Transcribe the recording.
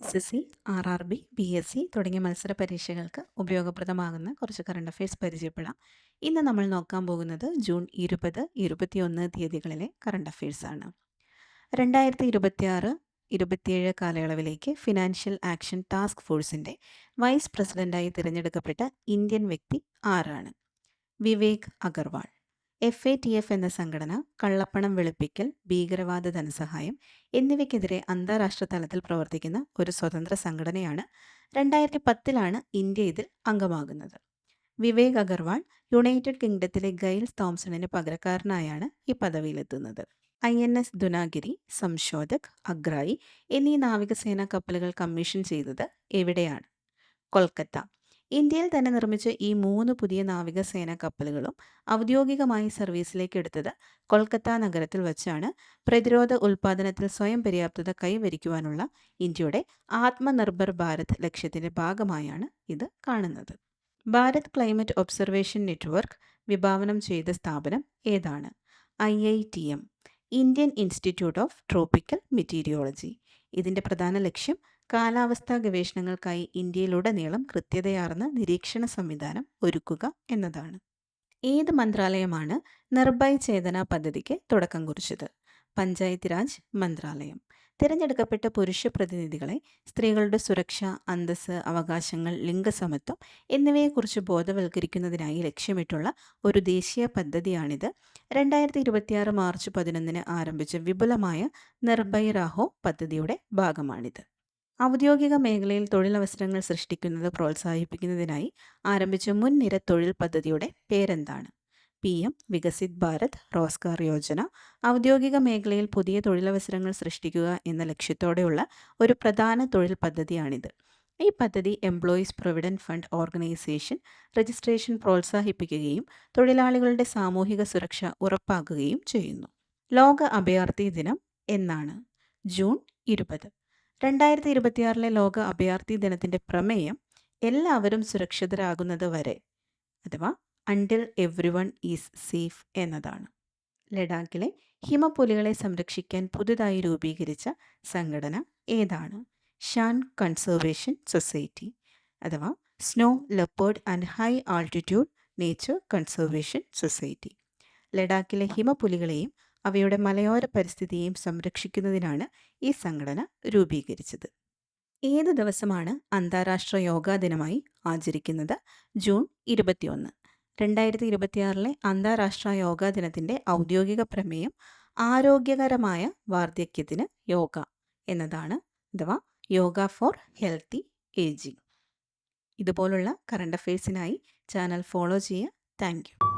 SSC, RRB, PSC തുടങ്ങിയ മത്സര പരീക്ഷകൾക്ക് ഉപയോഗപ്രദമാകുന്ന കുറച്ച് കറണ്ട് അഫയേഴ്സ് പരിചയപ്പെടാം. ഇന്ന് നമ്മൾ നോക്കാൻ പോകുന്നത് ജൂൺ 20, 21 തീയതികളിലെ കറണ്ട് അഫയേഴ്സ് ആണ്. 2026-27 കാലയളവിലേക്ക് ഫിനാൻഷ്യൽ ആക്ഷൻ ടാസ്ക് ഫോഴ്സിൻ്റെ വൈസ് പ്രസിഡന്റായി തിരഞ്ഞെടുക്കപ്പെട്ട ഇന്ത്യൻ വ്യക്തി ആരാണ്? വിവേക് അഗർവാൾ. FATF എന്ന സംഘടന കള്ളപ്പണം വെളുപ്പിക്കൽ, ഭീകരവാദ ധനസഹായം എന്നിവയ്ക്കെതിരെ അന്താരാഷ്ട്ര തലത്തിൽ പ്രവർത്തിക്കുന്ന ഒരു സ്വതന്ത്ര സംഘടനയാണ്. 2010 ഇന്ത്യ ഇതിൽ അംഗമാകുന്നത്. വിവേക് അഗർവാൾ യുണൈറ്റഡ് കിങ്ഡത്തിലെ ഗൈൽസ് തോംസണിന് പകരക്കാരനായാണ് ഈ പദവിയിലെത്തുന്നത്. INS ദുനാഗിരി, സംശോധക്, അഗ്രായി എന്നീ നാവികസേനാ കപ്പലുകൾ കമ്മീഷൻ ചെയ്തത് എവിടെയാണ്? കൊൽക്കത്ത. ഇന്ത്യയിൽ തന്നെ നിർമ്മിച്ച ഈ 3 പുതിയ നാവികസേനാ കപ്പലുകളും ഔദ്യോഗികമായി സർവീസിലേക്ക് എടുത്തത് കൊൽക്കത്ത നഗരത്തിൽ വച്ചാണ്. പ്രതിരോധ ഉൽപ്പാദനത്തിൽ സ്വയം പര്യാപ്തത കൈവരിക്കുവാനുള്ള ഇന്ത്യയുടെ ആത്മനിർഭർ ഭാരത് ലക്ഷ്യത്തിൻ്റെ ഭാഗമായാണ് ഇത് കാണുന്നത്. ഭാരത് ക്ലൈമറ്റ് ഒബ്സർവേഷൻ നെറ്റ്വർക്ക് വിഭാവനം ചെയ്ത സ്ഥാപനം ഏതാണ്? IITM, Indian institute of tropical meteorology. ഇതിൻ്റെ പ്രധാന ലക്ഷ്യം കാലാവസ്ഥാ ഗവേഷണങ്ങൾക്കായി ഇന്ത്യയിലുടനീളം കൃത്യതയാർന്ന നിരീക്ഷണ സംവിധാനം ഒരുക്കുക എന്നതാണ്. ഏത് മന്ത്രാലയമാണ് നിർഭയ് ചേതന പദ്ധതിക്ക് തുടക്കം കുറിച്ചത്? പഞ്ചായത്ത് രാജ് മന്ത്രാലയം. തിരഞ്ഞെടുക്കപ്പെട്ട പുരുഷ പ്രതിനിധികളെ സ്ത്രീകളുടെ സുരക്ഷ, അന്തസ്സ്, അവകാശങ്ങൾ, ലിംഗസമത്വം എന്നിവയെക്കുറിച്ച് ബോധവൽക്കരിക്കുന്നതിനായി ലക്ഷ്യമിട്ടുള്ള ഒരു ദേശീയ പദ്ധതിയാണിത്. 2026 മാർച്ച് 11 ആരംഭിച്ച വിപുലമായ നിർഭയ് രാഹോ പദ്ധതിയുടെ ഭാഗമാണിത്. ഔദ്യോഗിക മേഖലയിൽ തൊഴിലവസരങ്ങൾ സൃഷ്ടിക്കുന്നത് പ്രോത്സാഹിപ്പിക്കുന്നതിനായി ആരംഭിച്ച മുൻനിര തൊഴിൽ പദ്ധതിയുടെ പേരെന്താണ്? PM വികസിത് ഭാരത് റോസ്ഗാർ യോജന. ഔദ്യോഗിക മേഖലയിൽ പുതിയ തൊഴിലവസരങ്ങൾ സൃഷ്ടിക്കുക എന്ന ലക്ഷ്യത്തോടെയുള്ള ഒരു പ്രധാന തൊഴിൽ പദ്ധതിയാണിത്. ഈ പദ്ധതി employees provident fund organisation registration പ്രോത്സാഹിപ്പിക്കുകയും തൊഴിലാളികളുടെ സാമൂഹിക സുരക്ഷ ഉറപ്പാക്കുകയും ചെയ്യുന്നു. ലോക അഭയാർത്ഥി ദിനം എന്നാണ്? ജൂൺ 20. 2026 ലോക അഭയാർത്ഥി ദിനത്തിൻ്റെ പ്രമേയം എല്ലാവരും സുരക്ഷിതരാകുന്നത് വരെ, അഥവാ അണ്ടിൽ എവ്രിവൺ ഈസ് സേഫ് എന്നതാണ്. ലഡാക്കിലെ ഹിമപ്പുലികളെ സംരക്ഷിക്കാൻ പുതുതായി രൂപീകരിച്ച സംഘടന ഏതാണ്? ഷാൻ കൺസർവേഷൻ സൊസൈറ്റി, അഥവാ snow leopard and high altitude nature conservation society. ലഡാക്കിലെ ഹിമപ്പുലികളെയും അവയുടെ മലയോര പരിസ്ഥിതിയെയും സംരക്ഷിക്കുന്നതിനാണ് ഈ സംഘടന രൂപീകരിച്ചത്. ഏത് ദിവസമാണ് അന്താരാഷ്ട്ര യോഗാ ദിനമായി ആചരിക്കുന്നത്? ജൂൺ 21. 2026 അന്താരാഷ്ട്ര യോഗാ ദിനത്തിൻ്റെ ഔദ്യോഗിക പ്രമേയം ആരോഗ്യകരമായ വാർദ്ധക്യത്തിന് യോഗ എന്നതാണ്, അഥവാ യോഗ ഫോർ ഹെൽത്തി ഏജിങ്. ഇതുപോലുള്ള കറണ്ട് അഫയേഴ്സിനായി ചാനൽ ഫോളോ ചെയ്യുക. Thank you.